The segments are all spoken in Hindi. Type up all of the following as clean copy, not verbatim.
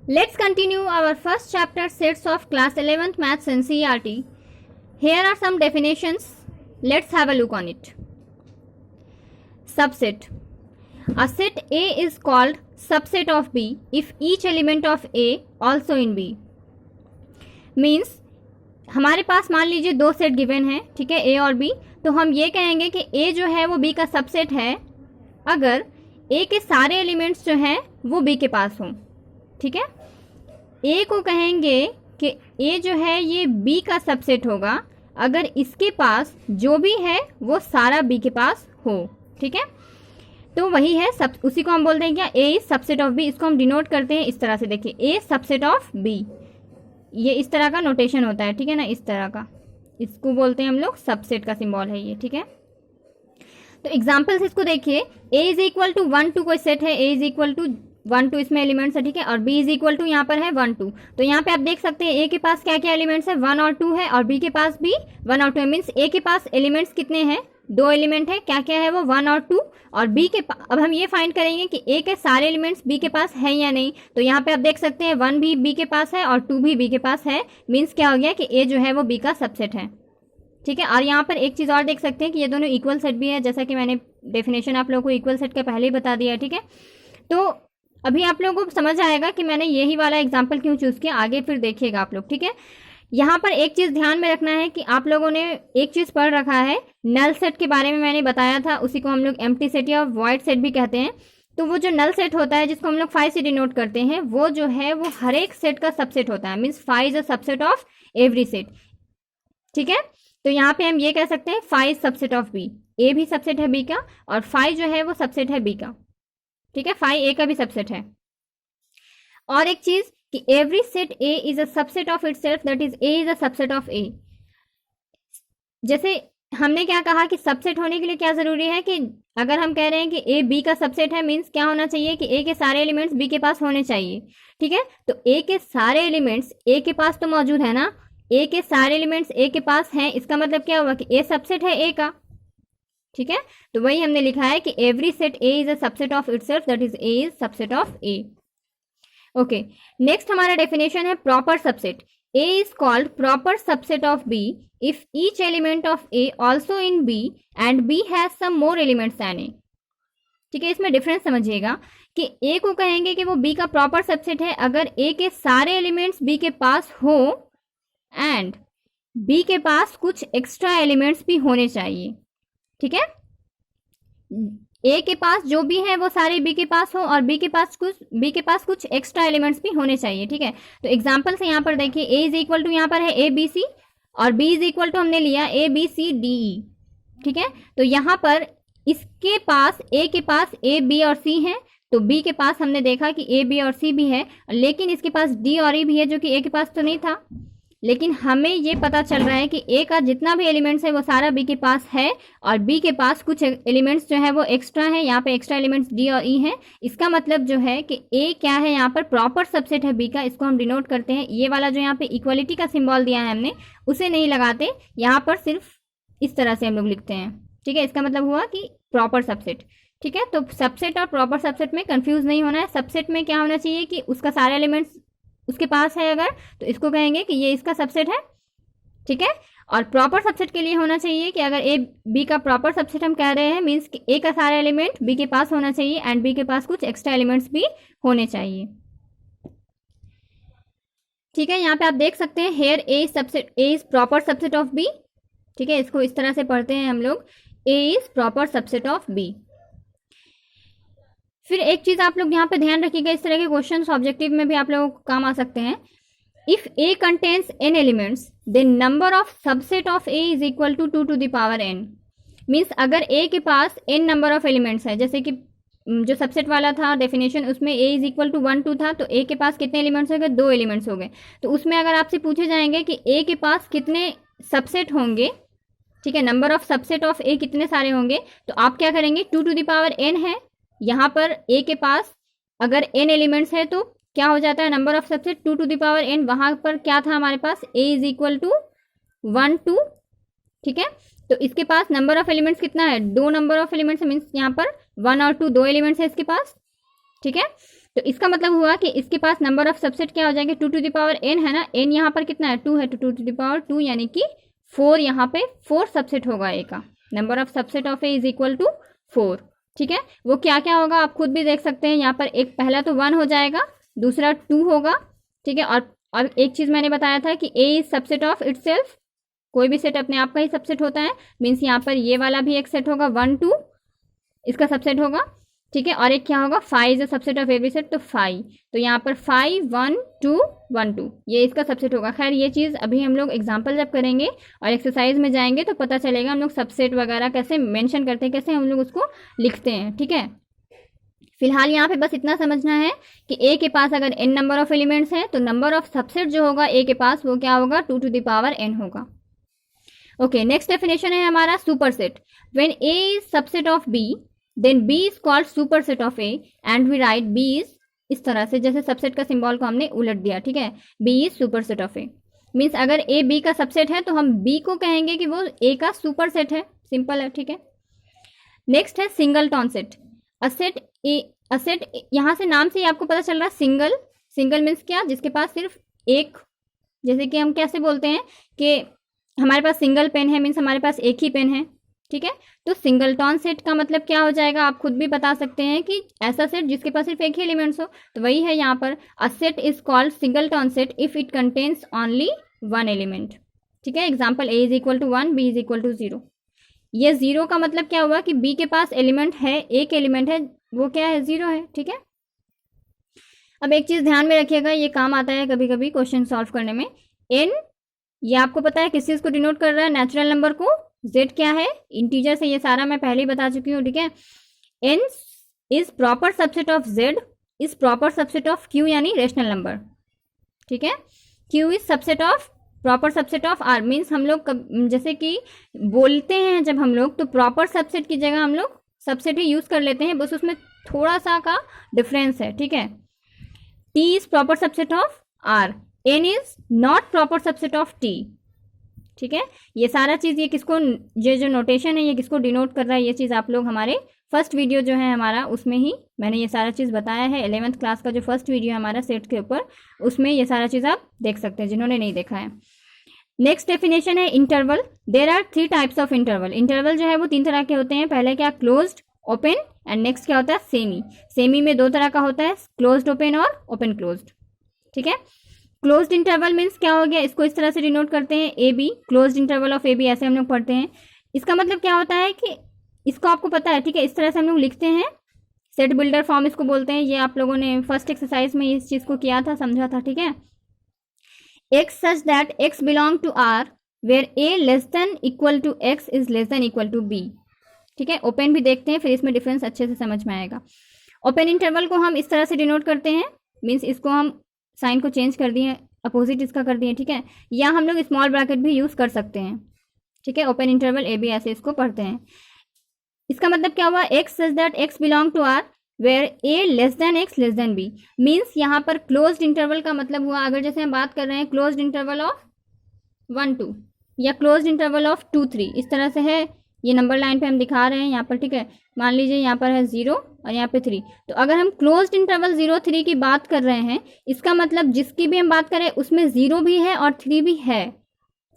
Let's continue our first chapter, sets of class 11th maths NCERT. Here are some definitions. Let's have a look on it. Subset. A set A is called subset of B if each element of A also in B. Means हमारे पास मान लीजिए दो सेट गिवन है, ठीक है, A और B. तो हम ये कहेंगे कि A जो है वो B का सबसेट है अगर A के सारे एलिमेंट्स जो हैं वो B के पास हों. ठीक है, A को कहेंगे कि A जो है ये B का सबसेट होगा अगर इसके पास जो भी है वो सारा B के पास हो. ठीक है, तो वही है उसी को हम बोलते हैं क्या, A is subset of B. इसको हम डिनोट करते हैं इस तरह से, देखिए A सबसेट ऑफ B, ये इस तरह का नोटेशन होता है. ठीक है ना, इस तरह का, इसको बोलते हैं हम लोग सबसेट का सिंबल है ये. ठीक है, तो एग्जांपल्स इसको देखिए. A इज इक्वल टू 1 2 कोई सेट है, A इज इक्वल टू 1 2 इसमें एलिमेंट्स है. ठीक है, और B इज इक्वल टू यहाँ पर है 1 2. तो यहाँ पे आप देख सकते हैं A के पास क्या क्या एलिमेंट्स है, 1 और 2 है, और B के पास भी 1 और 2 है. मीन्स A के पास एलिमेंट्स कितने हैं, दो एलिमेंट है. क्या क्या है वो, 1 और 2. और B के अब हम ये फाइंड करेंगे कि A के सारे एलिमेंट्स B के पास है या नहीं. तो यहाँ पे आप देख सकते हैं 1 भी B के पास है और 2 भी B के पास है. मीन्स क्या हो गया कि A जो है वो B का सबसेट है. ठीक है, और यहाँ पर एक चीज़ और देख सकते हैं कि ये दोनों इक्वल सेट भी है, जैसा कि मैंने डेफिनेशन आप लोगों को इक्वल सेट का पहले ही बता दिया है. ठीक है, तो अभी आप लोगों को समझ आएगा कि मैंने यही वाला एग्जाम्पल क्यों चूज़ किया, आगे फिर देखिएगा आप लोग. ठीक है, यहाँ पर एक चीज़ ध्यान में रखना है कि आप लोगों ने एक चीज़ पढ़ रखा है, नल सेट के बारे में मैंने बताया था, उसी को हम लोग एम्प्टी सेट या वॉइड सेट भी कहते हैं. तो वो जो नल सेट होता है जिसको हम लोग 5 से डिनोट करते हैं, वो जो है वो हर एक सेट का सबसेट होता है. Means 5 is a subset of every set. ठीक है, तो यहाँ पे हम ये कह सकते हैं 5 सबसेट ऑफ बी. ए भी सबसेट है बी का और 5 जो है वो सबसेट है बी का. ठीक है, 5 ए का भी सबसेट है. और एक चीज कि every set A is a subset of itself, that is A is a subset of A. जैसे हमने क्या कहा कि सबसेट होने के लिए क्या जरूरी है कि अगर हम कह रहे हैं कि ए बी का सबसेट है, मीन्स क्या होना चाहिए कि ए के सारे एलिमेंट्स बी के पास होने चाहिए. ठीक है, तो ए के सारे एलिमेंट्स ए के पास तो मौजूद है ना, ए के सारे एलिमेंट्स ए के पास हैं, इसका मतलब क्या हुआ कि ए सबसेट है ए का. ठीक है, तो वही हमने लिखा है कि every set A is a subset of itself, that is A is subset of A. Okay, next हमारा डेफिनेशन है proper subset. A is called proper subset of B if each element of A also in B and B has some more elements than A. ठीक है, इसमें डिफरेंस समझिएगा कि ए को कहेंगे कि वो बी का प्रॉपर सबसेट है अगर ए के सारे एलिमेंट्स बी के पास हो एंड बी के पास कुछ एक्स्ट्रा एलिमेंट्स भी होने चाहिए. ठीक है, ए के पास जो भी है वो सारे बी के पास हो और बी के पास कुछ एक्स्ट्रा एलिमेंट्स भी होने चाहिए. ठीक है, तो एग्जांपल से यहाँ पर देखिए, ए इज इक्वल टू यहाँ पर है ए बी सी और बी इज इक्वल टू हमने लिया ए बी सी डी ई. ठीक है, तो यहाँ पर इसके पास ए के पास ए बी और सी है, तो बी के पास हमने देखा कि ए बी और सी भी है, लेकिन इसके पास डी और ई भी है जो कि ए के पास तो नहीं था. लेकिन हमें ये पता चल रहा है कि ए का जितना भी एलिमेंट्स है वो सारा बी के पास है और बी के पास कुछ एलिमेंट्स जो है वो एक्स्ट्रा है. यहाँ पे एक्स्ट्रा एलिमेंट्स डी और ई हैं. इसका मतलब जो है कि ए क्या है, यहाँ पर प्रॉपर सबसेट है बी का. इसको हम डिनोट करते हैं, ये वाला जो यहाँ पे इक्वलिटी का सिंबल दिया है हमने उसे नहीं लगाते, यहाँ पर सिर्फ इस तरह से हम लोग लिखते हैं. ठीक है, इसका मतलब हुआ कि प्रॉपर सबसेट. ठीक है, तो सबसेट और प्रॉपर सबसेट में कंफ्यूज नहीं होना है. सबसेट में क्या होना चाहिए कि उसका सारा एलिमेंट्स उसके पास है अगर, तो इसको कहेंगे कि ये इसका सबसेट है. ठीक है, और प्रॉपर सबसेट के लिए होना चाहिए कि अगर ए बी का प्रॉपर सबसेट हम कह रहे हैं, मीन्स कि ए का सारा एलिमेंट बी के पास होना चाहिए एंड बी के पास कुछ एक्स्ट्रा एलिमेंट्स भी होने चाहिए. ठीक है, यहाँ पे आप देख सकते हैं here A subset, A is proper subset of B. ठीक है, इसको इस तरह से पढ़ते हैं हम लोग, A is proper subset of B. फिर एक चीज आप लोग यहाँ पे ध्यान रखिएगा, इस तरह के क्वेश्चन ऑब्जेक्टिव में भी आप लोगों को काम आ सकते हैं. If A contains n elements then number of subset of A is equal to 2 to the power n. Means अगर ए के पास एन नंबर ऑफ एलिमेंट्स है, जैसे कि जो सबसेट वाला था डेफिनेशन उसमें ए इज इक्वल टू 1 2 था, तो ए के पास कितने एलिमेंट्स हो गए, 2 एलिमेंट्स हो गए. तो उसमें अगर आपसे पूछे जाएंगे कि ए के पास कितने सबसेट होंगे, ठीक है, नंबर ऑफ सबसेट ऑफ ए कितने सारे होंगे, तो आप क्या करेंगे, 2 to the power n है. यहाँ पर ए के पास अगर n एलिमेंट्स है तो क्या हो जाता है, number of subset 2 to the power n. वहां पर क्या था हमारे पास, a इज इक्वल टू 1 2. ठीक है, तो इसके पास नंबर ऑफ एलिमेंट्स कितना है, 2 नंबर ऑफ एलिमेंट्स, मीन्स यहाँ पर 1 और 2 2 एलिमेंट्स है इसके पास. ठीक है, तो इसका मतलब हुआ कि इसके पास नंबर ऑफ सबसेट क्या हो जाएंगे, 2 टू द पावर n है ना, n यहाँ पर कितना है 2 है, तो 2 टू द पावर 2 यानी कि 4 यहाँ पे 4 सबसेट होगा ए का। Number of subset of A is equal to 4। ठीक है, वो क्या क्या होगा आप खुद भी देख सकते हैं यहाँ पर। एक पहला तो 1 हो जाएगा, दूसरा 2 होगा। ठीक है, और एक चीज मैंने बताया था कि A is subset of itself, कोई भी सेट अपने आप का ही सबसेट होता है। मीन्स यहाँ पर ये वाला भी एक सेट होगा 1 2 इसका सबसेट होगा। ठीक है, और एक क्या होगा 5 is subset of every set, तो 5, तो यहाँ पर 5 1 2 1 2 ये इसका सबसेट होगा। खैर ये चीज़ अभी हम लोग एग्जाम्पल जब करेंगे और एक्सरसाइज में जाएंगे तो पता चलेगा हम लोग सबसेट वगैरह कैसे मेंशन करते हैं, कैसे हम लोग उसको लिखते हैं। ठीक है, फिलहाल यहाँ पे बस इतना समझना है कि ए के पास अगर n नंबर ऑफ एलिमेंट्स हैं तो नंबर ऑफ सबसेट जो होगा ए के पास वो क्या होगा 2 टू द पावर n होगा। ओके, नेक्स्ट डेफिनेशन है हमारा superset. When A is subset of B then B is called superset of A and we write B is इस तरह से, जैसे सबसेट का सिंबल को हमने उलट दिया। ठीक है, B is superset of A means अगर ए बी का सबसेट है तो हम बी को कहेंगे कि वो ए का सुपरसेट है। सिंपल है। ठीक है, नेक्स्ट है सिंगलटन सेट। असेट यहाँ से नाम से ही आपको पता चल रहा है सिंगल। सिंगल मीन्स क्या, जिसके पास सिर्फ एक, जैसे कि हम कैसे बोलते हैं कि हमारे पास सिंगल पेन है, मीन्स हमारे पास एक ही पेन है। ठीक है, तो सिंगलटन सेट का मतलब क्या हो जाएगा आप खुद भी बता सकते हैं कि ऐसा सेट जिसके पास सिर्फ एक ही एलिमेंट्स हो। तो वही है यहाँ पर, a set is called singleton set if it contains only one element. ठीक है, example A is equal to 1 B is equal to 0। ये 0 का मतलब क्या हुआ कि बी के पास एलिमेंट है, एक एलिमेंट है, वो क्या है 0 है। ठीक है, अब एक चीज ध्यान में रखिएगा, ये काम आता है कभी कभी क्वेश्चन सॉल्व करने में। एन ये आपको पता है किस चीज को डिनोट कर रहा है, नेचुरल नंबर को। जेड क्या है, इंटीजर से, ये सारा मैं पहले ही बता चुकी हूँ। ठीक है, N is proper subset of Z is proper subset of Q यानी रेशनल नंबर। ठीक है, Q is subset of proper subset of R. Means हम लोग जैसे कि बोलते हैं जब हम लोग, तो प्रॉपर सबसेट की जगह हम लोग सबसेट ही यूज कर लेते हैं, बस उसमें थोड़ा सा का डिफरेंस है। ठीक है, T is proper subset of R, N is not proper subset of T. ठीक है, ये सारा चीज ये किसको, ये जो नोटेशन है ये किसको डिनोट कर रहा है, ये चीज आप लोग हमारे फर्स्ट वीडियो जो है हमारा उसमें ही मैंने ये सारा चीज बताया है। 11th क्लास का जो फर्स्ट वीडियो है हमारा सेट के ऊपर, उसमें ये सारा चीज आप देख सकते हैं जिन्होंने नहीं देखा है। नेक्स्ट डेफिनेशन है interval. There are 3 types of interval. Interval जो है वो 3 तरह के होते हैं। पहले क्या, क्लोज्ड, ओपन एंड नेक्स्ट क्या होता है सेमी। सेमी में 2 तरह का होता है, क्लोज्ड ओपन और ओपन क्लोज्ड। ठीक है, क्लोज्ड इंटरवल मीन्स क्या हो गया, इसको इस तरह से डिनोट करते हैं a b, closed interval of a b, ऐसे हम लोग पढ़ते हैं। इसका मतलब क्या होता है कि इसको आपको पता है। ठीक है, इस तरह से हम लोग लिखते हैं, सेट बिल्डर फॉर्म इसको बोलते हैं। ये आप लोगों ने फर्स्ट एक्सरसाइज में इस चीज को किया था, समझा था। ठीक है, x such that x belong to R where a less than equal to x is less than equal to b. ठीक है, ओपन भी देखते हैं, फिर इसमें डिफरेंस अच्छे से समझ में आएगा। ओपन इंटरवल को हम इस तरह से डिनोट करते हैं, मीन्स इसको हम साइन को चेंज कर दिए, अपोजिट इसका कर दिए। ठीक है, या हम लोग स्मॉल ब्रैकेट भी यूज कर सकते हैं। ठीक है, ओपन इंटरवल ए बी ऐसे इसको पढ़ते हैं। इसका मतलब क्या हुआ, x such that x belong to R where a less than x less than b. Means यहाँ पर क्लोज्ड इंटरवल का मतलब हुआ, अगर जैसे हम बात कर रहे हैं क्लोज्ड इंटरवल ऑफ 1 2 या क्लोज्ड इंटरवल ऑफ 2 3, इस तरह से है। ये नंबर लाइन पे हम दिखा रहे हैं यहाँ पर। ठीक है, मान लीजिए यहाँ पर है 0 और यहाँ पे 3, तो अगर हम क्लोज्ड इंटरवल 0 3 की बात कर रहे हैं, इसका मतलब जिसकी भी हम बात करें उसमें 0 भी है और 3 भी है।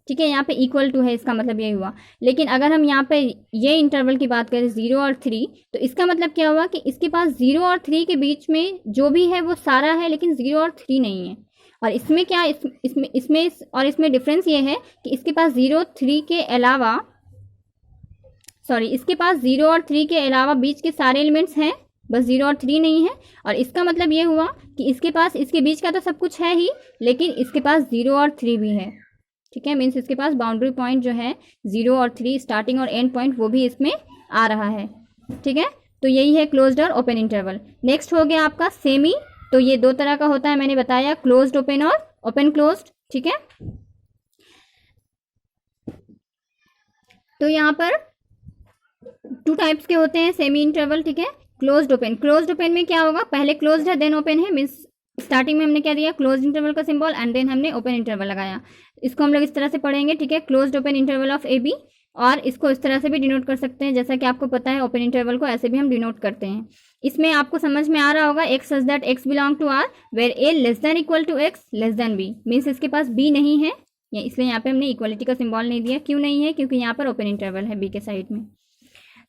ठीक है, यहाँ पे इक्वल टू है, इसका मतलब ये हुआ। लेकिन अगर हम यहाँ पे ये इंटरवल की बात करें 0 और 3, तो इसका मतलब क्या हुआ कि इसके पास 0 और 3 के बीच में जो भी है वो सारा है, लेकिन 0 और 3 नहीं है। और इसमें क्या, इसमें डिफरेंस ये है कि इसके पास 0 3 के अलावा, सॉरी, इसके पास 0 और 3 के अलावा बीच के सारे एलिमेंट्स हैं, बस 0 और 3 नहीं है। और इसका मतलब ये हुआ कि इसके पास इसके बीच का तो सब कुछ है ही, लेकिन इसके पास 0 और 3 भी है। ठीक है, मीन्स इसके पास बाउंड्री पॉइंट जो है 0 और 3, स्टार्टिंग और एंड पॉइंट, वो भी इसमें आ रहा है। ठीक है, तो यही है क्लोज्ड और ओपन इंटरवल। नेक्स्ट हो गया आपका सेमी। तो ये 2 तरह का होता है, मैंने बताया, क्लोज्ड ओपन और ओपन क्लोज्ड। ठीक है, तो यहाँ पर 2 टाइप्स के होते हैं सेमी इंटरवल। ठीक है, क्लोज्ड ओपन। क्लोज्ड ओपन में क्या होगा, पहले क्लोज्ड है देन ओपन है, मीन्स स्टार्टिंग में हमने क्या दिया, क्लोज्ड इंटरवल का सिंबल एंड देन हमने ओपन इंटरवल लगाया। इसको हम लोग इस तरह से पढ़ेंगे। ठीक है, closed open interval of a b और इसको इस तरह से भी डिनोट कर सकते हैं, जैसा कि आपको पता है ओपन इंटरवल को ऐसे भी हम डिनोट करते हैं। इसमें आपको समझ में आ रहा होगा x such that x belong to r where a less than equal to x less than b, means इसके पास b नहीं है, इसलिए यहाँ पे हमने इक्वलिटी का सिंबल नहीं दिया। क्यों नहीं है? क्योंकि यहाँ पर ओपन इंटरवल है b के साइड में।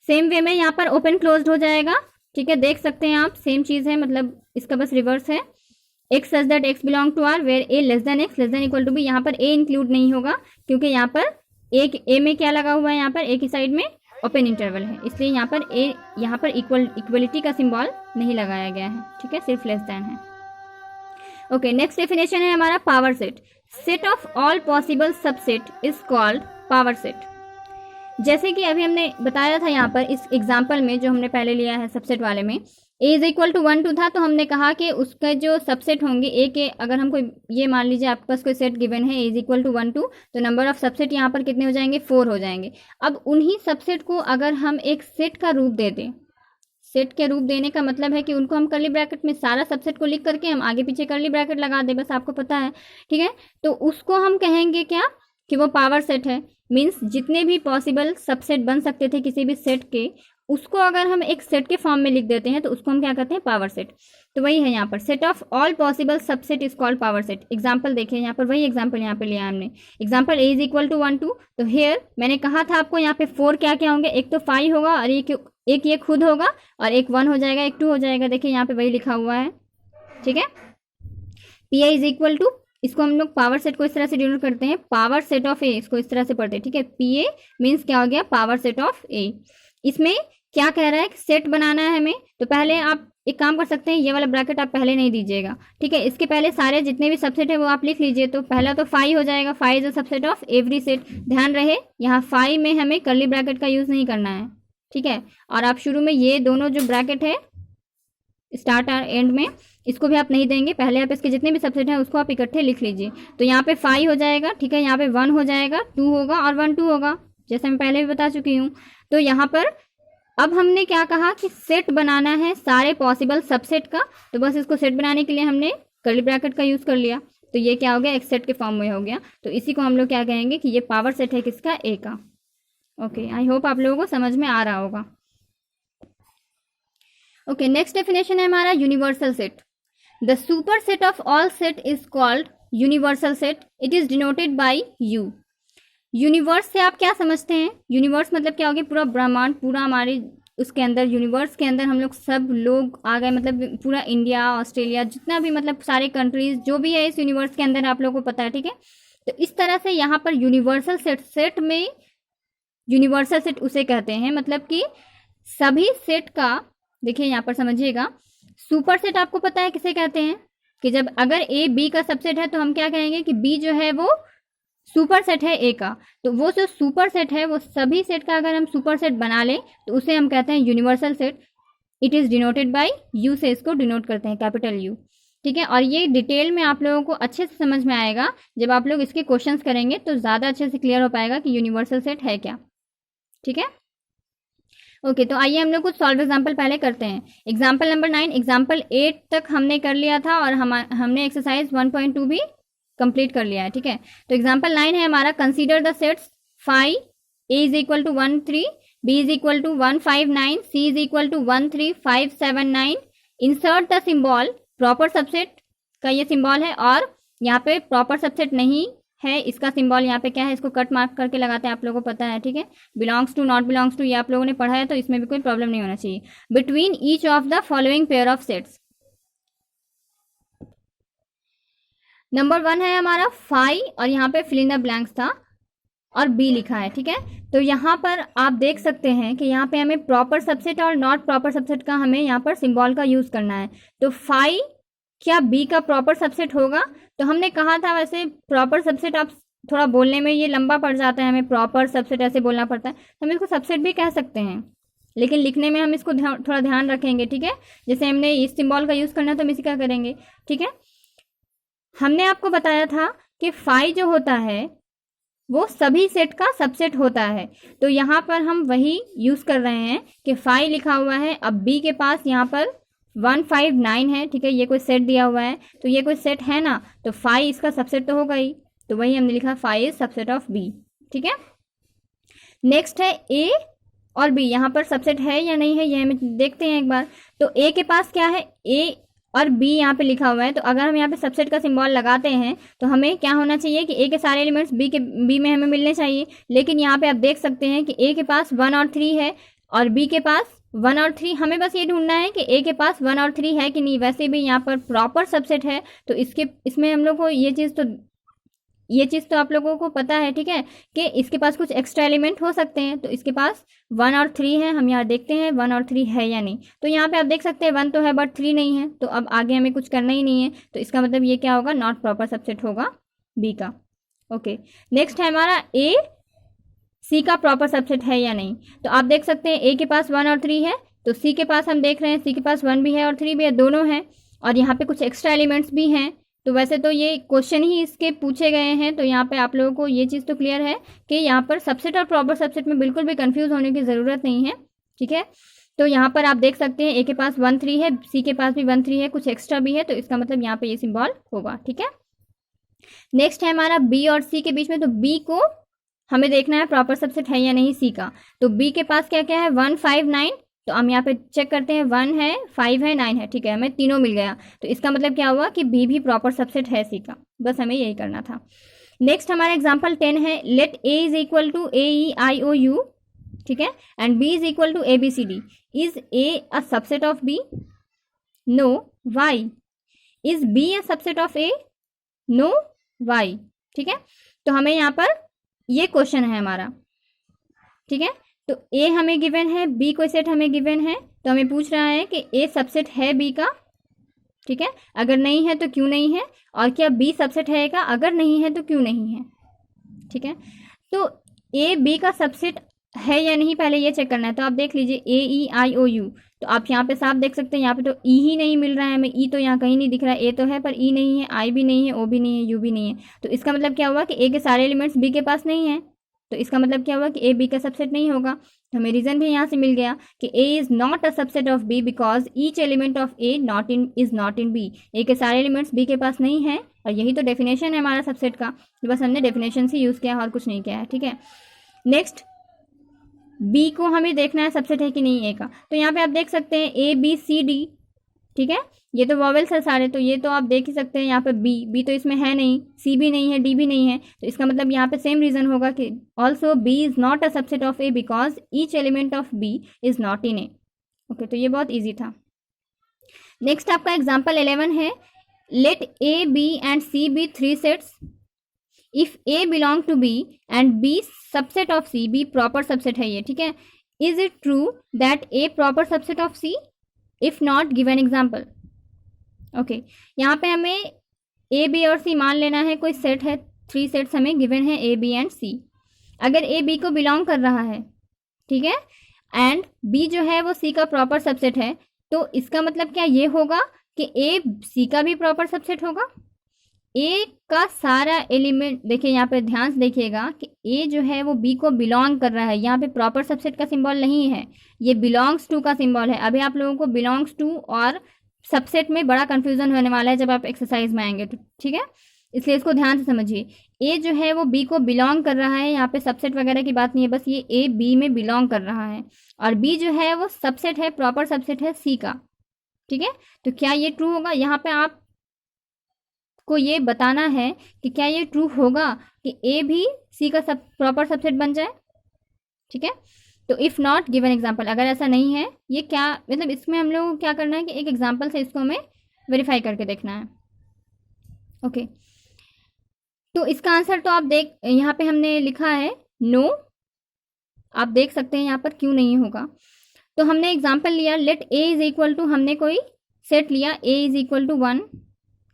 सेम वे में यहाँ पर ओपन क्लोज्ड हो जाएगा, ठीक है, देख सकते हैं आप, सेम चीज़ है, मतलब इसका बस रिवर्स है। x such that x belong to r where a less than x less than equal to b, यहाँ पर a इंक्लूड नहीं होगा क्योंकि यहाँ पर एक a में क्या लगा हुआ है, यहाँ पर a की साइड में ओपन इंटरवल है, इसलिए यहाँ पर इक्वलिटी का सिंबल नहीं लगाया गया है, ठीक है, सिर्फ लेस देन है। ओके, नेक्स्ट डेफिनेशन है हमारा power set. Set of all possible subset is called power set. जैसे कि अभी हमने बताया था यहाँ पर इस एग्जाम्पल में जो हमने पहले लिया है सबसेट वाले में, a इज इक्वल टू 1 2 था, तो हमने कहा कि उसका जो सबसेट होंगे a के, अगर हमको ये मान लीजिए आपके पास कोई सेट गिवन है a इज इक्वल टू 1 2, तो नंबर ऑफ सबसेट यहाँ पर कितने हो जाएंगे? 4 हो जाएंगे। अब उन्हीं सबसेट को अगर हम एक सेट का रूप दे दें, सेट के रूप देने का मतलब है कि उनको हम करली ब्रैकेट में सारा सबसेट को लिख करके हम आगे पीछे करली ब्रैकेट लगा दें, बस आपको पता है, ठीक है, तो उसको हम कहेंगे क्या कि वो पावर सेट है। मीन्स जितने भी पॉसिबल सबसेट बन सकते थे किसी भी सेट के, उसको अगर हम एक सेट के फॉर्म में लिख देते हैं तो उसको हम क्या कहते हैं? Power set. तो वही है यहाँ पर, set of all possible subset is called power set. Example देखिए यहाँ पर, वही एग्जाम्पल यहाँ पे लिया हमने, example a is equal to 1 2, तो हेयर मैंने कहा था आपको यहाँ पे 4 क्या क्या होंगे, एक तो 5 होगा और एक ये खुद होगा और एक 1 हो जाएगा, एक 2 हो जाएगा, देखिए यहाँ पे वही लिखा हुआ है, ठीक है। पी इज इक्वल टू, इसको हम लोग पावर सेट को इस तरह से डिनोट करते हैं, पावर सेट ऑफ ए, इसको इस तरह से पढ़ते हैं, ठीक है। पी ए मीन्स क्या हो गया? पावर सेट ऑफ ए। इसमें क्या कह रहा है? सेट बनाना है हमें, तो पहले आप एक काम कर सकते हैं, ये वाला ब्रैकेट आप पहले नहीं दीजिएगा, ठीक है, इसके पहले सारे जितने भी सबसेट है वो आप लिख लीजिए। तो पहला तो 5 हो जाएगा, 5 is a subset of every set. ध्यान रहे यहाँ 5 में हमें कर्ली ब्रैकेट का यूज नहीं करना है, ठीक है, और आप शुरू में ये दोनों जो ब्रैकेट है स्टार्ट और एंड में, इसको भी आप नहीं देंगे, पहले आप इसके जितने भी सबसेट हैं उसको आप इकट्ठे लिख लीजिए। तो यहाँ पे 5 हो जाएगा, ठीक है, यहाँ पे 1 हो जाएगा, 2 होगा और 1 2 होगा, जैसे मैं पहले भी बता चुकी हूँ। तो यहाँ पर अब हमने क्या कहा कि सेट बनाना है सारे पॉसिबल सबसेट का, तो बस इसको सेट बनाने के लिए हमने कर्ली ब्रैकेट का यूज़ कर लिया, तो ये क्या हो गया? एक सेट के फॉर्म में हो गया। तो इसी को हम लोग क्या कहेंगे कि ये पावर सेट है किसका? ए का। ओके, आई होप आप लोगों को समझ में आ रहा होगा। ओके, नेक्स्ट डेफिनेशन है हमारा universal set. The super set of all set is called universal set. It is denoted by you. Universe से आप क्या समझते हैं? यूनिवर्स मतलब क्या हो गया? पूरा ब्रह्मांड, पूरा हमारे उसके अंदर, यूनिवर्स के अंदर हम लोग सब लोग आ गए, मतलब पूरा इंडिया, ऑस्ट्रेलिया, जितना भी, मतलब सारे कंट्रीज जो भी है इस यूनिवर्स के अंदर, आप लोगों को पता है, ठीक है। तो इस तरह से यहाँ पर यूनिवर्सल सेट, सेट में यूनिवर्सल सेट उसे कहते हैं, मतलब कि सभी सेट का, देखिए यहाँ पर समझिएगा, सुपर सेट आपको पता है किसे कहते हैं? कि जब अगर ए बी का सबसेट है तो हम क्या कहेंगे कि बी जो है वो सुपर सेट है ए का। तो वो जो सुपर सेट है वो सभी सेट का अगर हम सुपर सेट बना लें तो उसे हम कहते हैं universal set. It is denoted by you से इसको डिनोट करते हैं, कैपिटल यू, ठीक है। और ये डिटेल में आप लोगों को अच्छे से समझ में आएगा, जब आप लोग इसके क्वेश्चंस करेंगे तो ज़्यादा अच्छे से क्लियर हो पाएगा कि यूनिवर्सल सेट है क्या, ठीक है। ओके, तो आइए हम लोग कुछ सॉल्व एग्जाम्पल पहले करते हैं। एग्जाम्पल नंबर 9, एग्जाम्पल 8 तक हमने कर लिया था और हमने एक्सरसाइज 1.2 भी कंप्लीट कर लिया है, ठीक है। तो एग्जाम्पल 9 है हमारा, consider the sets 5 a is equal to 1 3, b is equal to 1 5 9, c is equal to 1 3 5 7 9। Insert the symbol, proper subset का ये सिंबल है और यहाँ पे प्रॉपर सबसेट नहीं है, इसका सिंबल यहाँ पे क्या है, इसको कट मार्क करके लगाते हैं, आप लोगों को पता है, ठीक है। Belongs to, not belongs to, ये आप लोगों ने पढ़ा है, तो इसमें भी कोई प्रॉब्लम नहीं होना चाहिए। Between each of the following pair of sets. Number 1 है हमारा 5 और यहाँ पे फिल इन द ब्लैंक्स था और बी लिखा है, ठीक है। तो यहाँ पर आप देख सकते हैं कि यहाँ पे हमें प्रॉपर सबसेट और नॉट प्रॉपर सबसेट का हमें यहाँ पर सिंबल का यूज करना है। तो 5 क्या बी का प्रॉपर सबसेट होगा? तो हमने कहा था वैसे प्रॉपर सबसेट, आप थोड़ा बोलने में ये लंबा पड़ जाता है, हमें प्रॉपर सबसेट ऐसे बोलना पड़ता है, तो हम इसको सबसेट भी कह सकते हैं, लेकिन लिखने में हम इसको थोड़ा ध्यान रखेंगे, ठीक है। जैसे हमने इस सिंबल का यूज करना है तो हम इसी का करेंगे, ठीक है। हमने आपको बताया था कि 5 जो होता है वो सभी सेट का सबसेट होता है, तो यहाँ पर हम वही यूज कर रहे हैं कि 5 लिखा हुआ है, अब बी के पास यहाँ पर 1 5 9 है, ठीक है, ये कोई सेट दिया हुआ है, तो ये कोई सेट है ना, तो 5 इसका सबसेट तो होगा ही, तो वही हमने लिखा 5 इज सबसेट ऑफ बी, ठीक है। नेक्स्ट है ए और बी, यहाँ पर सबसेट है या नहीं है ये हम देखते हैं एक बार। तो ए के पास क्या है, ए और बी यहाँ पे लिखा हुआ है, तो अगर हम यहाँ पे सबसेट का सिंबल लगाते हैं तो हमें क्या होना चाहिए कि ए के सारे एलिमेंट्स बी में हमें मिलने चाहिए। लेकिन यहाँ पे आप देख सकते हैं कि ए के पास 1 और 3 है और बी के पास 1 और 3। हमें बस ये ढूंढना है कि ए के पास 1 और 3 है कि नहीं। वैसे भी यहाँ पर प्रॉपर सबसेट है, तो इसमें हम लोग को ये चीज़ तो आप लोगों को पता है, ठीक है, कि इसके पास कुछ एक्स्ट्रा एलिमेंट हो सकते हैं। तो इसके पास 1 और 3 है, हम यहाँ देखते हैं 1 और 3 है या नहीं। तो यहाँ पे आप देख सकते हैं 1 तो है बट 3 नहीं है, तो अब आगे हमें कुछ करना ही नहीं है। तो इसका मतलब ये क्या होगा, नॉट प्रॉपर सबसेट होगा बी का। ओके, नेक्स्ट है हमारा ए सी का प्रॉपर सबसेट है या नहीं। तो आप देख सकते हैं ए के पास 1 और 3 है, तो सी के पास हम देख रहे हैं सी के पास 1 भी है और 3 भी है, दोनों हैं। और यहाँ पे कुछ एक्स्ट्रा एलिमेंट्स भी हैं। तो वैसे तो ये क्वेश्चन ही इसके पूछे गए हैं, तो यहाँ पे आप लोगों को ये चीज़ तो क्लियर है कि यहाँ पर सबसेट और प्रॉपर सबसेट में बिल्कुल भी कंफ्यूज होने की ज़रूरत नहीं है, ठीक है। तो यहाँ पर आप देख सकते हैं ए के पास 1 3 है, सी के पास भी 1 3 है, कुछ एक्स्ट्रा भी है, तो इसका मतलब यहाँ पे ये सिंबल होगा, ठीक है। नेक्स्ट है हमारा बी और सी के बीच में। तो बी को हमें देखना है प्रॉपर सबसेट है या नहीं सी का। तो बी के पास क्या क्या है, 1 5 9। तो हम यहाँ पे चेक करते हैं, 1 है, 5 है, 9 है, ठीक है, हमें तीनों मिल गया। तो इसका मतलब क्या हुआ कि बी भी प्रॉपर सबसेट है सी का। बस हमें यही करना था। नेक्स्ट हमारा एग्जांपल 10 है, let A is equal to A E I O U, ठीक है, and B is equal to A B C D. Is A a subset of B? No. Why? Is B a subset of A? No. Why? ठीक है, तो हमें यहाँ पर ये क्वेश्चन है हमारा, ठीक है। तो ए हमें गिवन है, बी कोई सेट हमें गिवन है, तो हमें पूछ रहा है कि ए सबसेट है बी का, ठीक है, अगर नहीं है तो क्यों नहीं है, और क्या बी सबसेट है का, अगर नहीं है तो क्यों नहीं है, ठीक है। तो ए बी का सबसेट है या नहीं पहले ये चेक करना है। तो आप देख लीजिए ए ई आई ओ यू, तो आप यहाँ पे साफ देख सकते हैं, यहाँ पे तो ई ही नहीं मिल रहा है हमें, ई तो यहाँ कहीं नहीं दिख रहा है, ए तो है पर ई नहीं है, आई भी नहीं है, ओ भी नहीं है, यू भी नहीं है। तो इसका मतलब क्या हुआ कि ए के सारे एलिमेंट्स बी के पास नहीं है। तो इसका मतलब क्या हुआ कि ए बी का सबसेट नहीं होगा। तो हमें रीजन भी यहाँ से मिल गया कि A is not a subset of B because each element of A is not in B. A के सारे एलिमेंट्स बी के पास नहीं है, और यही तो डेफिनेशन है हमारा सबसेट का। बस हमने डेफिनेशन से यूज़ किया और कुछ नहीं किया है, ठीक है। नेक्स्ट बी को हमें देखना है सबसेट है कि नहीं ए का। तो यहाँ पे आप देख सकते हैं ए बी सी डी, ठीक है, ये तो वॉवेल्स है सारे, तो ये तो आप देख ही सकते हैं। यहाँ पे बी तो इसमें है नहीं, सी भी नहीं है, डी भी नहीं है, तो इसका मतलब यहाँ पे सेम रीजन होगा कि also B is not a subset of A because each element of B is not in A. Okay, तो ये बहुत ईजी था। नेक्स्ट आपका एग्जाम्पल 11 है, let A B and C be 3 sets. If A belong to B and B subset of C, B proper subset है ये, ठीक है। Is it true that A proper subset of C? If not give an example. Okay, यहाँ पे हमें ए बी और सी मान लेना है, कोई सेट है, 3 सेट्स हमें गिवन है ए बी एंड सी। अगर ए बी को बिलोंग कर रहा है, ठीक है, एंड बी जो है वो सी का प्रॉपर सबसेट है, तो इसका मतलब क्या ये होगा कि ए सी का भी प्रॉपर सबसेट होगा। ए का सारा एलिमेंट, देखिए यहाँ पे ध्यान से देखिएगा कि ए जो है वो बी को बिलोंग कर रहा है। यहाँ पे प्रॉपर सबसेट का सिंबल नहीं है, ये बिलोंग्स टू का सिंबल है। अभी आप लोगों को बिलोंग्स टू और सबसेट में बड़ा कंफ्यूजन होने वाला है जब आप एक्सरसाइज में आएंगे, तो ठीक है, इसलिए इसको ध्यान से समझिए। ए जो है वो बी को बिलोंग कर रहा है, यहाँ पे सबसेट वगैरह की बात नहीं है, बस ये ए बी में बिलोंग कर रहा है, और बी जो है वो सबसेट है, प्रॉपर सबसेट है सी का, ठीक है। तो क्या ये ट्रू होगा? यहाँ पे आप को ये बताना है कि क्या ये ट्रू होगा कि ए भी सी का प्रॉपर सबसेट बन जाए, ठीक है। तो इफ़ नॉट गिवन एग्जाम्पल, अगर ऐसा नहीं है, ये क्या मतलब, इसमें हम लोग को क्या करना है कि एक एग्जाम्पल से इसको हमें वेरीफाई करके देखना है। ओके, तो इसका आंसर तो आप यहाँ पे हमने लिखा है नो, आप देख सकते हैं यहाँ पर क्यों नहीं होगा। तो हमने एग्जाम्पल लिया, let A is equal to, हमने कोई सेट लिया, ए इज इक्वल टू 1,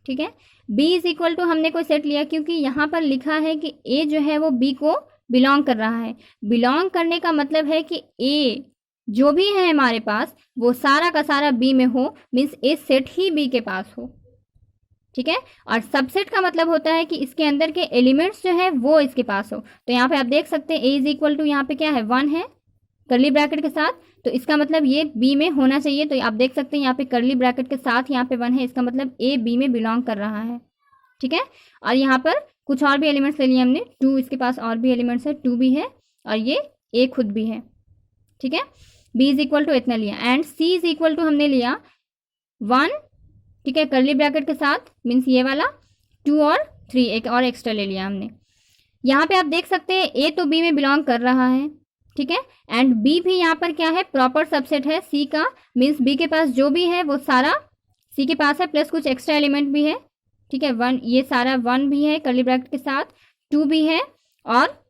ठीक है, बी इज इक्वल टू हमने कोई सेट लिया, क्योंकि यहाँ पर लिखा है कि ए जो है वो बी को बिलोंग कर रहा है। बिलोंग करने का मतलब है कि ए जो भी है हमारे पास वो सारा का सारा बी में हो, मीन्स ए सेट ही बी के पास हो, ठीक है। और सबसेट का मतलब होता है कि इसके अंदर के एलिमेंट्स जो है वो इसके पास हो। तो यहाँ पे आप देख सकते हैं ए इज इक्वल टू, यहाँ पे क्या है 1 है करली ब्रैकेट के साथ, तो इसका मतलब ये बी में होना चाहिए। तो आप देख सकते हैं यहाँ पे करली ब्रैकेट के साथ यहाँ पे 1 है, इसका मतलब ए बी में बिलोंग कर रहा है, ठीक है। और यहाँ पर कुछ और भी एलिमेंट्स ले लिए हमने, 2 इसके पास और भी एलिमेंट्स है, 2 भी है और ये ए खुद भी है, ठीक है। बी इज इक्वल टू इतना लिया and C is equal to हमने लिया 1, ठीक है, कर्ली ब्रैकेट के साथ, मीन्स ये वाला 2 और 3 एक और एक्स्ट्रा ले लिया हमने। यहाँ पे आप देख सकते हैं ए तो बी में बिलोंग कर रहा है, ठीक है, एंड बी भी यहाँ पर क्या है, प्रॉपर सबसेट है सी का, मीन्स बी के पास जो भी है वो सारा सी के पास है, प्लस कुछ एक्स्ट्रा एलिमेंट भी है, ठीक है। 1 ये सारा 1 भी है कर्ली ब्रैकेट के साथ, 2 भी है और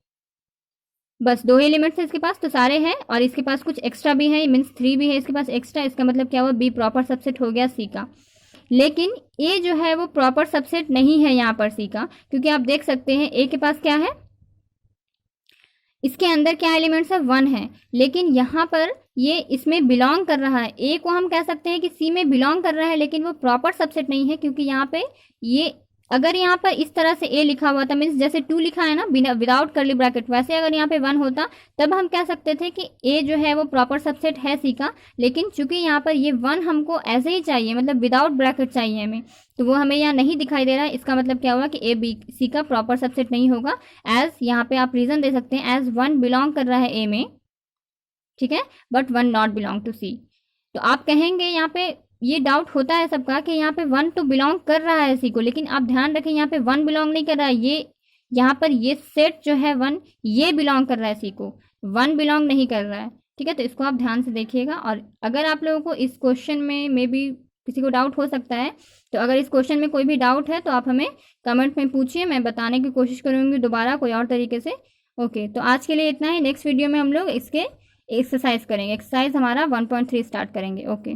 बस 2 एलिमेंट्स है इसके पास, तो सारे हैं, और इसके पास कुछ एक्स्ट्रा भी है, मीन्स 3 भी है इसके पास एक्स्ट्रा। इसका मतलब क्या हुआ, बी प्रॉपर सबसेट हो गया सी का। लेकिन ए जो है वो प्रॉपर सबसेट नहीं है यहाँ पर सी का, क्योंकि आप देख सकते हैं ए के पास क्या है, इसके अंदर क्या एलिमेंट्स है, 1 है, लेकिन यहाँ पर ये इसमें बिलोंग कर रहा है। ए को हम कह सकते हैं कि सी में बिलोंग कर रहा है, लेकिन वो प्रॉपर सबसेट नहीं है, क्योंकि यहाँ पे ये अगर यहाँ पर इस तरह से ए लिखा हुआ था, मीन्स जैसे 2 लिखा है ना बिना विदाउट कर्ली ब्रैकेट, वैसे अगर यहाँ पे 1 होता तब हम कह सकते थे कि ए जो है वो प्रॉपर सबसेट है सी का। लेकिन चूंकि यहाँ पर ये 1 हमको ऐसे ही चाहिए, मतलब विदाउट ब्रैकेट चाहिए हमें, तो वो हमें यहाँ नहीं दिखाई दे रहा है। इसका मतलब क्या हुआ कि ए बी सी का प्रॉपर सबसेट नहीं होगा। एज यहाँ पे आप रीजन दे सकते हैं, एज 1 बिलोंग कर रहा है ए में, ठीक है, बट 1 नॉट बिलोंग टू सी। तो आप कहेंगे यहाँ पे ये डाउट होता है सबका कि यहाँ पे 1 तो बिलोंग कर रहा है सी को, लेकिन आप ध्यान रखें यहाँ पे 1 बिलोंग नहीं कर रहा है, ये यहाँ पर ये सेट जो है 1 ये बिलोंग कर रहा है सी को, 1 बिलोंग नहीं कर रहा है, ठीक है। तो इसको आप ध्यान से देखिएगा। और अगर आप लोगों को इस क्वेश्चन में मे बी किसी को डाउट हो सकता है, तो अगर इस क्वेश्चन में कोई भी डाउट है तो आप हमें कमेंट में पूछिए, मैं बताने की कोशिश करूँगी दोबारा कोई और तरीके से। ओके, तो आज के लिए इतना ही। नेक्स्ट वीडियो में हम लोग इसके एक्सरसाइज करेंगे। एक्सरसाइज हमारा 1.3 स्टार्ट करेंगे। ओके।